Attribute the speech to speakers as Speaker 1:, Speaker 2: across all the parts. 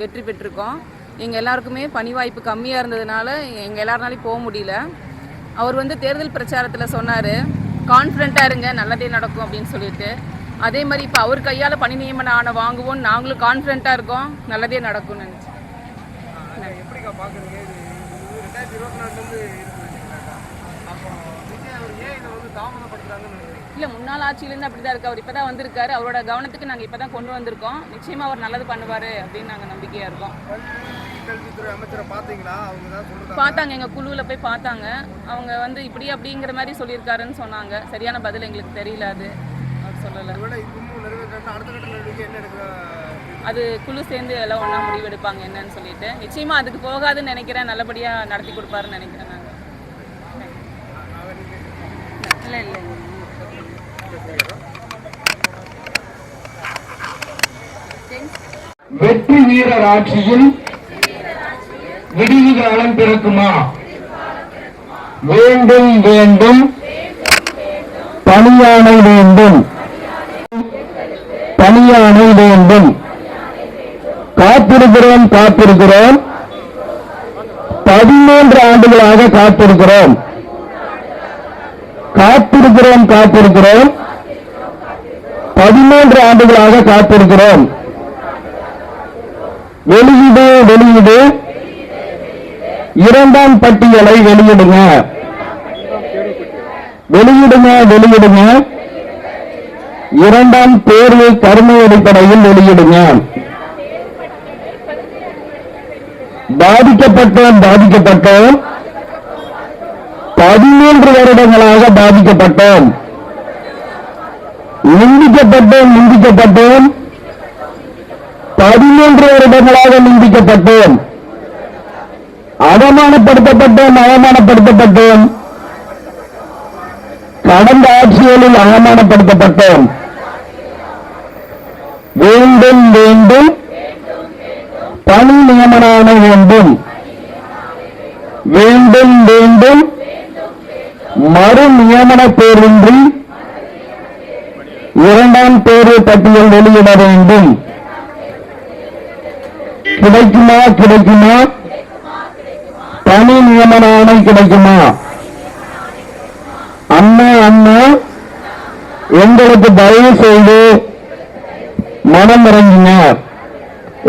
Speaker 1: வெற்றி பெற்றிருக்கோம். எங்கள் எல்லாருக்குமே பணி வாய்ப்பு கம்மியாக இருந்ததுனால எங்கள் எல்லாருனாலையும் போக முடியல. அவர் தேர்தல் பிரச்சாரத்தில் சொன்னார், கான்ஃபிடண்ட்டாக இருங்க, நல்லதே நடக்கும் அப்படின்னு சொல்லிட்டு. அதே மாதிரி இப்போ அவர் கையால் பணி நியமனம் ஆன வாங்குவோம், நாங்களும் கான்ஃபிடண்ட்டாக இருக்கோம், நல்லதே நடக்கும்னு நினச்சி. இல்லை, முன்னாள் ஆட்சியிலேருந்து அப்படி தான் இருக்குது. அவர் இப்போ தான் வந்திருக்காரு. அவரோட கவனத்துக்கு நாங்கள் இப்போ தான் கொண்டு வந்திருக்கோம். நிச்சயமாக அவர் நல்லது பண்ணுவார் அப்படின்னு நாங்கள் நம்பிக்கையாக இருக்கோம்.
Speaker 2: கல்வித்துறை அமைச்சரை பார்த்தீங்களா?
Speaker 1: பார்த்தாங்க, எங்கள் குழுவில் போய் பார்த்தாங்க. அவங்க இப்படி அப்படிங்கிற மாதிரி சொல்லியிருக்காருன்னு சொன்னாங்க. சரியான பதில் எங்களுக்கு தெரியல, அது அவர் சொல்லலை. அது குழு சேர்ந்து எல்லாம் ஒன்றா முடிவெடுப்பாங்க என்னன்னு சொல்லிட்டு. நிச்சயமாக அதுக்கு போகாதுன்னு நினைக்கிறேன். நல்லபடியாக நடத்தி கொடுப்பாருன்னு நினைக்கிறேன் நாங்கள். இல்லை இல்லை
Speaker 3: வெற்றி வீரர் ஆட்சியில் விடிவு காலம் பிறக்குமா? வேண்டும் வேண்டும், பணியாணை வேண்டும், பணியாணை வேண்டும். காத்திருக்கிறோம் காத்திருக்கிறோம், 13 ஆண்டுகளாக காத்திருக்கிறோம். காத்திருக்கிறோம் காத்திருக்கிறோம், 13 ஆண்டுகளாக காத்திருக்கிறோம். வெளியீடு வெளியீடு, 2ஆம் பட்டியலை வெளியிடுங்க, வெளியிடுங்க வெளியிடுங்க. 2ஆம் தேர்வு கருணை அடிப்படையில் வெளியிடுங்க. பாதிக்கப்பட்டோம் பாதிக்கப்பட்டோம், 13 வருடங்களாக பாதிக்கப்பட்டோம். நிந்திக்கப்பட்டோம் நிந்திக்கப்பட்டோம், 13 வருடங்களாக நிந்திக்கப்பட்டோம். அவமானப்படுத்தப்பட்டோம் அவமானப்படுத்தப்பட்டோம், கடந்த ஆட்சிகளில் அவமானப்படுத்தப்பட்டோம். வேண்டும் வேண்டும், பணி நியமன ஆணை வேண்டும். வேண்டும் வேண்டும், மறு நியமன தேர்வின்றி 2ஆம் தேர்வு பட்டியல் வெளியிட வேண்டும். கிடைக்குமா கிடைக்குமா? பணி நியமன ஆணை கிடைக்குமா? அண்ணா அண்ணா, எங்களுக்கு தயவு செய்து மனம் இறங்குங்க.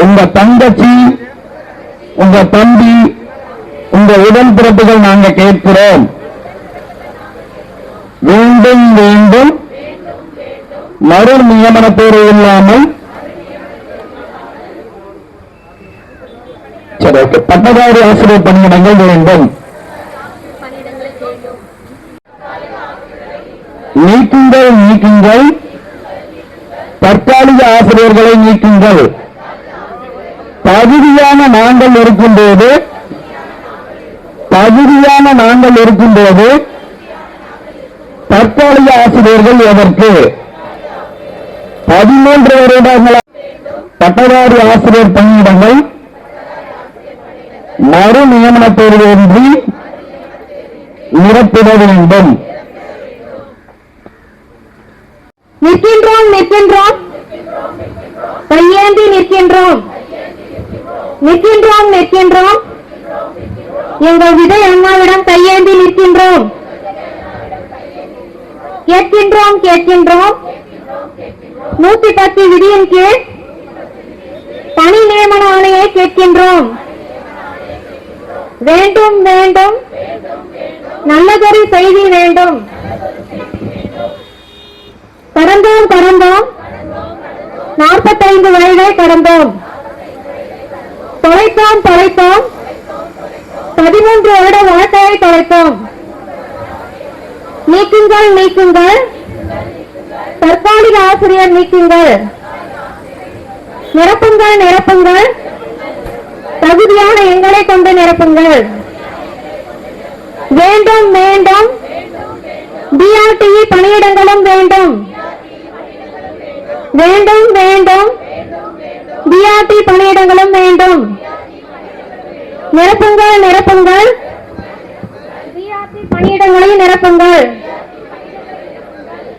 Speaker 3: உங்க தங்கச்சி, உங்க தம்பி, உங்க உடன்பிறப்புகள் நாங்க கேட்கிறோம். வேண்டும் வேண்டும், மறு நியமன தேர்வு இல்லாமல் பட்டதாரி ஆசிரியர் பணியிடங்கள் வேண்டும். நீக்குங்கள் நீக்குங்கள், தற்காலிக ஆசிரியர்களை நீக்குங்கள். தகுதியான நாங்கள் இருக்கும்போது தற்காலிக ஆசிரியர்கள் எதற்கு? 13 வருடங்கள பட்டதாரி ஆசிரியர் பணியிடங்கள் மறு நியமன தேர்வின்றி நிரப்பிட வேண்டும்.
Speaker 4: நிற்கின்றோம் நிற்கின்றோம், கையேந்தி நிற்கின்றோம், நிற்கின்றோம் நிற்கின்றோம், எங்கள் விஜய் அண்ணாவிடம் கையேந்தி நிற்கின்றோம். கேட்கின்றோம் கேட்கின்றோம், 110 விதியின் கீழ் பணி நியமன ஆணையை கேட்கின்றோம். வேண்டும் வேண்டும், நல்லதொரு செய்தி வேண்டும். கடந்தோம் கடந்தோம், 45 வயதை கடந்தோம். தொலைத்தோம் தொலைத்தோம், 13 வருட வாழ்க்கையை தொலைத்தோம். நீக்குங்கள் நீக்குங்கள், தற்காலிக ஆசிரியர் நீக்குங்கள். நிரப்புங்கள் நிரப்புங்கள், தகுதியான எங்களை கொண்டு நிரப்புங்கள். வேண்டும் வேண்டும், பிஆர்டிஇ பணியிடங்களும் வேண்டும். வேண்டும் வேண்டும், பிஆர்டி பணியிடங்களும் வேண்டும். நிரப்புங்கள் நிரப்புங்கள். பிஆர்டி பணியிடங்களை நிரப்புங்கள்.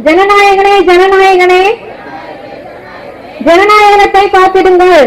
Speaker 4: ஜனநாயகனே ஜனநாயகனே, ஜனநாயகத்தை காத்திடுங்கள்.